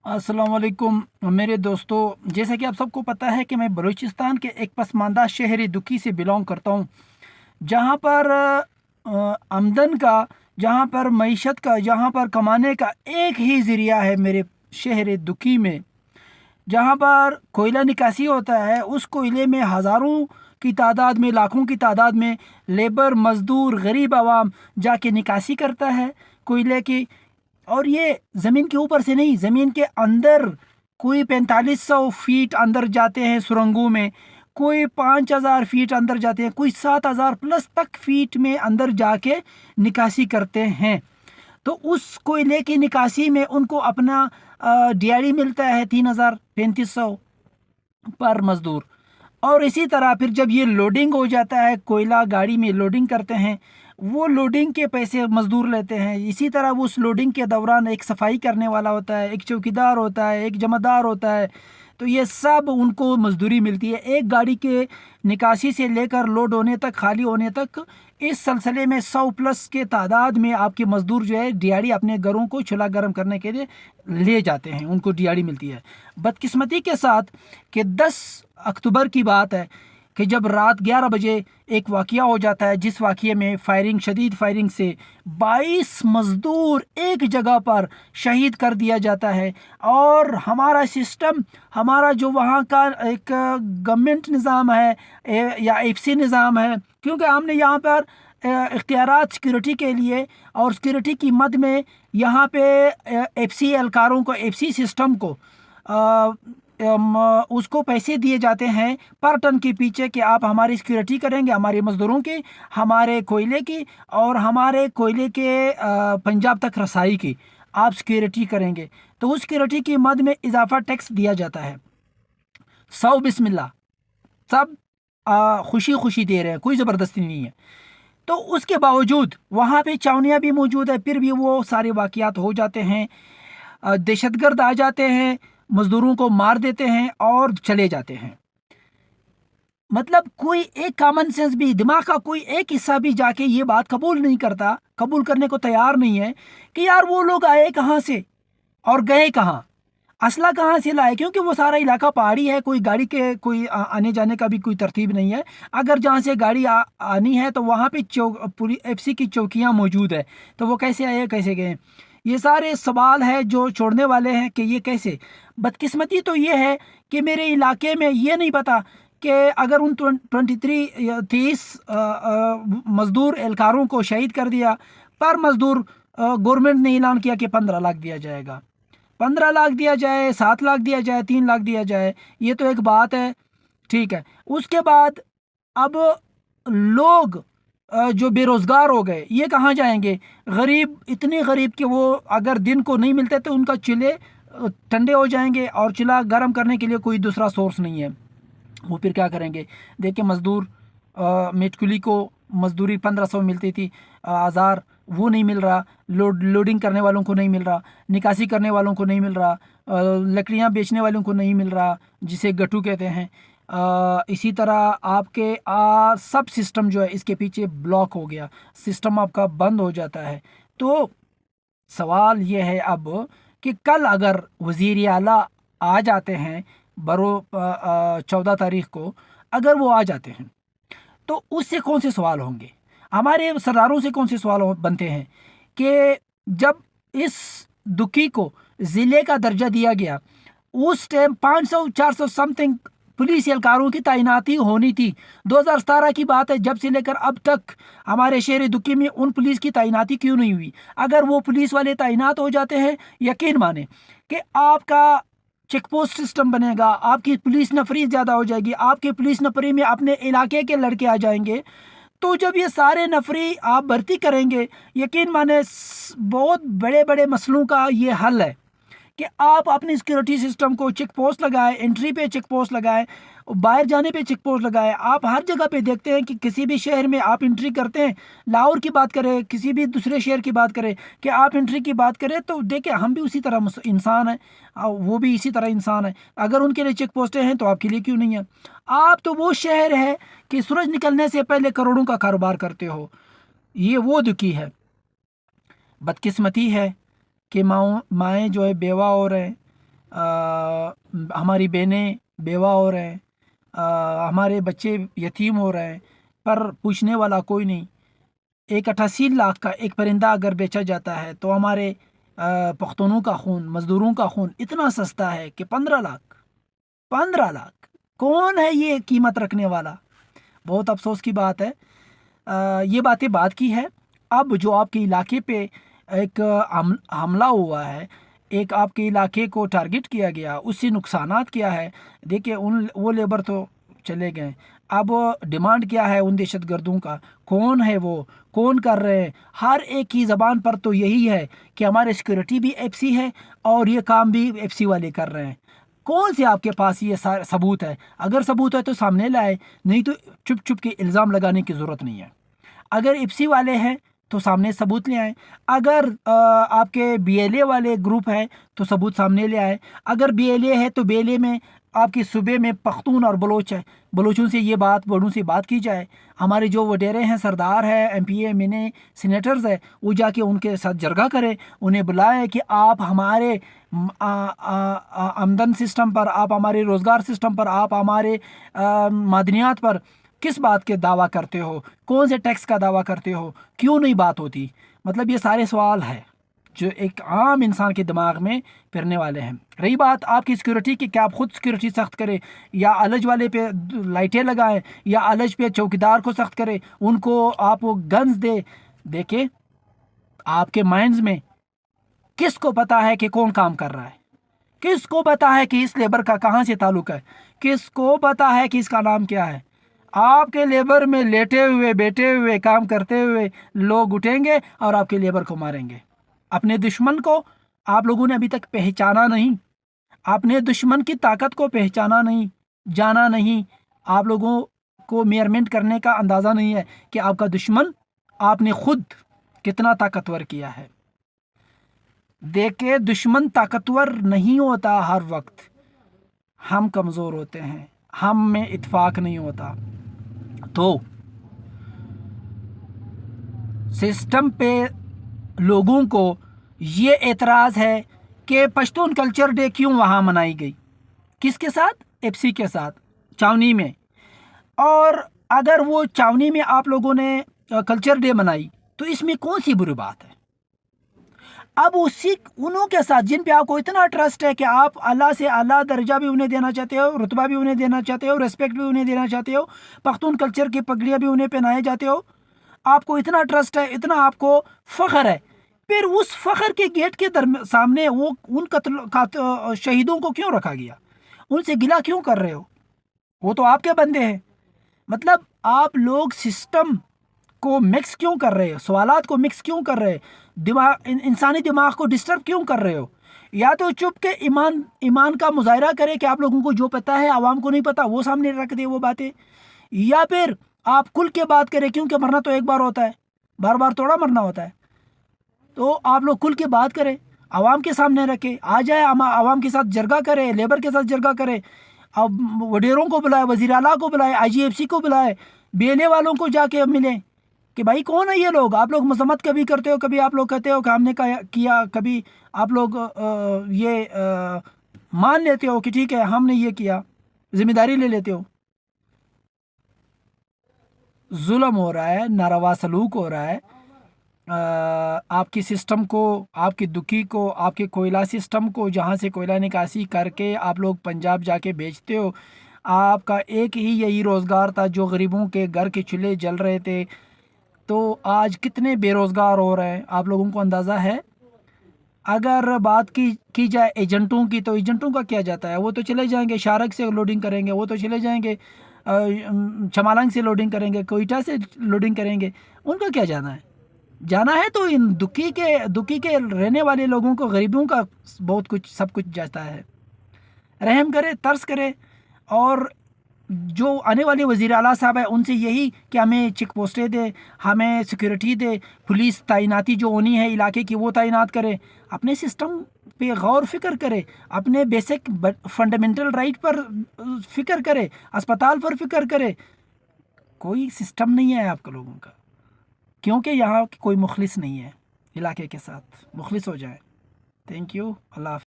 अस्सलाम वालेकुम मेरे दोस्तों। जैसा कि आप सबको पता है कि मैं बलूचिस्तान के एक पसमानदा शहरी दुखी से बिलोंग करता हूँ, जहाँ पर आमदन का, जहाँ पर मईशत का, जहाँ पर कमाने का एक ही ज़रिया है मेरे शहर दुखी में। जहाँ पर कोयला निकासी होता है, उस कोयले में हज़ारों की तादाद में, लाखों की तादाद में लेबर, मज़दूर, गरीब आवाम जाके निकासी करता है कोयले की। और ये ज़मीन के ऊपर से नहीं, ज़मीन के अंदर कोई 4500 फीट अंदर जाते हैं सुरंगों में, कोई 5000 फीट अंदर जाते हैं, कोई 7000 प्लस तक फीट में अंदर जाके निकासी करते हैं। तो उस कोयले की निकासी में उनको अपना दिहाड़ी मिलता है 3500 पर मज़दूर। और इसी तरह फिर जब ये लोडिंग हो जाता है, कोयला गाड़ी में लोडिंग करते हैं, वो लोडिंग के पैसे मज़दूर लेते हैं। इसी तरह वो उस लोडिंग के दौरान एक सफाई करने वाला होता है, एक चौकीदार होता है, एक जमादार होता है। तो ये सब उनको मजदूरी मिलती है एक गाड़ी के निकासी से लेकर लोड होने तक, खाली होने तक। इस सिलसिले में 100 प्लस के तादाद में आपके मज़दूर जो है दिहाड़ी अपने घरों को चूल्हा गर्म करने के लिए ले जाते हैं, उनको दिहाड़ी मिलती है। बदकिस्मती के साथ कि 10 अक्टूबर की बात है कि जब रात 11 बजे एक वाक़या हो जाता है, जिस वाक़ये में फायरिंग, शदीद फायरिंग से 22 मज़दूर एक जगह पर शहीद कर दिया जाता है। और हमारा सिस्टम, हमारा जो वहाँ का एक गवर्नमेंट निज़ाम है या एफसी निज़ाम है, क्योंकि हमने यहाँ पर इख्तियारात सिक्योरिटी के लिए और सिक्योरिटी की मद में यहाँ पे एफसी एहलकारों को, एफसी सिस्टम को उसको पैसे दिए जाते हैं पर टन के पीछे कि आप हमारी सिक्योरिटी करेंगे, हमारे मज़दूरों की, हमारे कोयले की और हमारे कोयले के पंजाब तक रसाई की आप सिक्योरिटी करेंगे। तो उस सिक्योरिटी की मद में इजाफा टैक्स दिया जाता है। सौ बिस्मिल्लाह, सब खुशी खुशी दे रहे हैं, कोई ज़बरदस्ती नहीं है। तो उसके बावजूद वहाँ पे चावनियाँ भी मौजूद है, फिर भी वो सारे वाक़यात हो जाते हैं। दहशतगर्द आ जाते हैं, मज़दूरों को मार देते हैं और चले जाते हैं। मतलब कोई एक कॉमन सेंस भी, दिमाग का कोई एक हिस्सा भी जाके ये बात कबूल नहीं करता, कबूल करने को तैयार नहीं है कि यार वो लोग आए कहाँ से और गए कहाँ, असला कहाँ से लाए। क्योंकि वो सारा इलाका पहाड़ी है, कोई गाड़ी के कोई आने जाने का भी कोई तरतीब नहीं है। अगर जहाँ से गाड़ी आनी है तो वहाँ पे पूरी एफसी की चौकियाँ मौजूद है, तो वो कैसे आए, कैसे गए। ये सारे सवाल है जो छोड़ने वाले हैं कि ये कैसे। बदकिस्मती तो ये है कि मेरे इलाके में ये नहीं पता कि अगर उन 23 मज़दूर एहलकारों को शहीद कर दिया, पर मज़दूर गवर्नमेंट ने ऐलान किया कि 15 लाख दिया जाएगा। 15 लाख दिया जाए, 7 लाख दिया जाए, 3 लाख दिया जाए, ये तो एक बात है, ठीक है। उसके बाद अब लोग जो बेरोज़गार हो गए, ये कहाँ जाएंगे। गरीब, इतने गरीब कि वो अगर दिन को नहीं मिलते तो उनका चूल्हे ठंडे हो जाएंगे और चूल्हा गर्म करने के लिए कोई दूसरा सोर्स नहीं है। वो फिर क्या करेंगे। देखिए मज़दूर, मेटकुली को मज़दूरी 1500 मिलती थी, 1000 वो नहीं मिल रहा। लोडिंग करने वालों को नहीं मिल रहा, निकासी करने वालों को नहीं मिल रहा, लकड़ियाँ बेचने वालों को नहीं मिल रहा, जिसे गट्टू कहते हैं। इसी तरह आपके सब सिस्टम जो है इसके पीछे ब्लॉक हो गया, सिस्टम आपका बंद हो जाता है। तो सवाल ये है अब कि कल अगर वज़ीर आला आ जाते हैं, बरो 14 तारीख को अगर वो आ जाते हैं, तो उससे कौन से सवाल होंगे, हमारे सरदारों से कौन से सवाल बनते हैं कि जब इस दुखी को ज़िले का दर्जा दिया गया, उस टाइम 500-400 समथिंग पुलिस एहलकारों की तैनाती होनी थी। 2017 की बात है, जब से लेकर अब तक हमारे शहर दुखी में उन पुलिस की तैनाती क्यों नहीं हुई। अगर वो पुलिस वाले तैनात हो जाते हैं, यकीन माने कि आपका चेक पोस्ट सिस्टम बनेगा, आपकी पुलिस नफरी ज़्यादा हो जाएगी, आपके पुलिस नफरी में अपने इलाके के लड़के आ जाएंगे। तो जब ये सारे नफरी आप भर्ती करेंगे, यकीन माने बहुत बड़े बड़े मसलों का ये हल है कि आप अपनी सिक्योरिटी सिस्टम को चेक पोस्ट लगाएं, एंट्री पे चेक पोस्ट लगाएं, बाहर जाने पे चेक पोस्ट लगाएं। आप हर जगह पे देखते हैं कि किसी भी शहर में आप एंट्री करते हैं, लाहौर की बात करें, किसी भी दूसरे शहर की बात करें, कि आप एंट्री की बात करें तो देखें हम भी उसी तरह इंसान हैं, वो भी इसी तरह इंसान है। अगर उनके लिए चेक पोस्टें हैं तो आपके लिए क्यों नहीं है। आप तो वो शहर है कि सूरज निकलने से पहले करोड़ों का कारोबार करते हो। ये वो दुखी है। बदकिस्मती है कि माएँ जो है बेवा हो रहे हैं, ہماری بہنیں بیوہ ہو رہے ہیں، ہمارے بچے یتیم ہو رہے ہیں، پر پوچھنے والا کوئی نہیں۔ 88 لاکھ کا ایک پرندہ اگر بیچا جاتا ہے تو ہمارے پختونوں کا خون، مزدوروں کا خون اتنا سستا ہے کہ 15 لاکھ، 15 لاکھ، کون ہے یہ قیمت رکھنے والا؟ بہت افسوس کی بات ہے۔ یہ باتیں بعد کی ہے۔ اب جو آپ کے علاقے پہ ایک حملہ ہوا ہے، ایک آپ کے علاقے کو ٹارگٹ کیا گیا، اس سے نقصانات کیا ہے، دیکھیں وہ لیبر تو چلے گئے، اب ڈیمانڈ کیا ہے ان دہشت گردوں کا؟ کون ہے وہ؟ کون کر رہے ہیں؟ ہر ایک کی زبان پر تو یہی ہے کہ ہمارے سیکورٹی بھی ایف سی ہے اور یہ کام بھی ایف سی والے کر رہے ہیں۔ کون سے آپ کے پاس یہ ثبوت ہے؟ اگر ثبوت ہے تو سامنے لائے، نہیں تو چپ چپ کے الزام لگانے کی ضرورت نہیں ہے۔ اگر ایف سی والے ہیں تو سامنے ثبوت لے آئیں، اگر آپ کے بی ایل اے والے گروپ ہے تو ثبوت سامنے لے آئے، اگر بی ایل اے ہے تو بی ایل اے میں آپ کے صوبے میں پختون اور بلوچ ہے، بلوچوں سے یہ بات، بڑوں سے بات کی جائے۔ ہمارے جو وڈیرے ہیں، سردار ہے، M P A M N A senators ہے، وہ جا کے ان کے ساتھ جرگہ کرے، انہیں بلائے کہ آپ ہمارے آمدن سسٹم پر، آپ ہمارے روزگار سسٹم پر، آپ ہمارے معدنیات پر کس بات کے دعویٰ کرتے ہو؟ کون سے ٹیکس کا دعویٰ کرتے ہو؟ کیوں نہیں بات ہوتی؟ مطلب یہ سارے سوال ہے جو ایک عام انسان کے دماغ میں پھرنے والے ہیں۔ رہی بات آپ کی سیکورٹی کی، کیا آپ خود سیکورٹی سخت کریں یا الج والے پہ لائٹیں لگائیں یا الج پہ چوکیدار کو سخت کریں، ان کو آپ وہ گنز دے؟ دیکھیں آپ کے مائنڈز میں کس کو پتا ہے کہ کون کام کر رہا ہے؟ کس کو پتا ہے کہ اس لیبر کا کہاں سے تعلق ہے؟ کس کو پتا ہے کہ اس کا نام کیا ہے؟ آپ کے لیبر میں لیٹے ہوئے، بیٹھے ہوئے، کام کرتے ہوئے لوگ اٹھیں گے اور آپ کے لیبر کو ماریں گے۔ اپنے دشمن کو آپ لوگوں نے ابھی تک پہچانا نہیں، اپنے دشمن کی طاقت کو پہچانا نہیں، جانا نہیں، آپ لوگوں کو میئرمنٹ کرنے کا اندازہ نہیں ہے کہ آپ کا دشمن آپ نے خود کتنا طاقتور کیا ہے۔ دیکھیں دشمن طاقتور نہیں ہوتا ہر وقت، ہم کمزور ہوتے ہیں، ہم میں اتفاق نہیں ہوتا۔ تو سسٹم پہ لوگوں کو یہ اعتراض ہے کہ پشتون کلچر ڈے کیوں وہاں منائی گئی؟ کس کے ساتھ؟ ایف سی کے ساتھ، چاونی میں۔ اور اگر وہ چاونی میں آپ لوگوں نے کلچر ڈے منائی تو اس میں کون سی بری بات ہے؟ اب اسی انہوں کے ساتھ جن پہ آپ کو اتنا ٹرسٹ ہے کہ آپ اللہ سے اعلیٰ درجہ بھی انہیں دینا چاہتے ہو، رتبہ بھی انہیں دینا چاہتے ہو، ریسپیکٹ بھی انہیں دینا چاہتے ہو، پختون کلچر کی پگڑیاں بھی انہیں پہنائے جاتے ہو، آپ کو اتنا ٹرسٹ ہے، اتنا آپ کو فخر ہے، پھر اس فخر کے گیٹ کے سامنے وہ ان شہیدوں کو کیوں رکھا گیا؟ ان سے گلہ کیوں کر رہے ہو؟ وہ تو آپ کے بندے ہیں۔ مطلب آپ لوگ سسٹم کو مکس کیوں کر رہے ہو؟ سوالات کو مکس کیوں کر رہے؟ انسانی دماغ کو ڈسٹرب کیوں کر رہے ہو؟ یا تو چپ کے ایمان کا مظاہرہ کرے کہ آپ لوگوں کو جو پتہ ہے عوام کو نہیں پتہ، وہ سامنے رکھ دے وہ باتیں، یا پھر آپ کھل کے بات کریں، کیونکہ مرنا تو ایک بار ہوتا ہے، بار بار تھوڑا مرنا ہوتا ہے۔ تو آپ لوگ کھل کے بات کریں، عوام کے سامنے رکھے، آ جائے عوام کے ساتھ جرگہ کرے، لیبر کے ساتھ جرگہ کرے، اب وڈیروں کو بلائے، وزیر اعلیٰ کو بلائے، آئی جی ایف سی کو بلائے، بی ایل اے والوں کو جا کے ملیں کہ بھائی کون ہے یہ لوگ؟ آپ لوگ مذمت کبھی کرتے ہو، کبھی آپ لوگ کہتے ہو کہ ہم نے کیا، کبھی آپ لوگ یہ مان لیتے ہو کہ ٹھیک ہے ہم نے یہ کیا، ذمہ داری لے لیتے ہو۔ ظلم ہو رہا ہے، ناروا سلوک ہو رہا ہے، آپ کی سسٹم کو، آپ کی دکھی کو، آپ کے کوئلہ سسٹم کو جہاں سے کوئلہ نکاسی کر کے آپ لوگ پنجاب جا کے بیچتے ہو، آپ کا ایک ہی یہی روزگار تھا جو غریبوں کے گھر کے چولہے جل رہے تھے، تو آج کتنے بے روزگار ہو رہے ہیں آپ لوگوں کو اندازہ ہے؟ اگر بات کی جائے ایجنٹوں کی، تو ایجنٹوں کا کیا جاتا ہے؟ وہ تو چلے جائیں گے شارک سے لوڈنگ کریں گے، وہ تو چلے جائیں گے چمالنگ سے لوڈنگ کریں گے، کوئٹہ سے لوڈنگ کریں گے، ان کا کیا جانا ہے؟ جانا ہے تو ان دکھی کے رہنے والے لوگوں کو، غریبوں کا بہت کچھ، سب کچھ جاتا ہے۔ رحم کرے، ترس کرے، اور جو آنے والے وزیر اعلیٰ صاحب ہیں ان سے یہی کہ ہمیں چیک پوسٹیں دے، ہمیں سیکورٹی دے، پولیس تعیناتی جو ہونی ہے علاقے کی وہ تعینات کرے، اپنے سسٹم پہ غور فکر کرے، اپنے بیسک فنڈامنٹل رائٹ پر فکر کرے، اسپتال پر فکر کرے۔ کوئی سسٹم نہیں ہے آپ کے لوگوں کا، کیونکہ یہاں کوئی مخلص نہیں ہے علاقے کے ساتھ۔ مخلص ہو جائے۔ تھینک یو، اللہ حافظ۔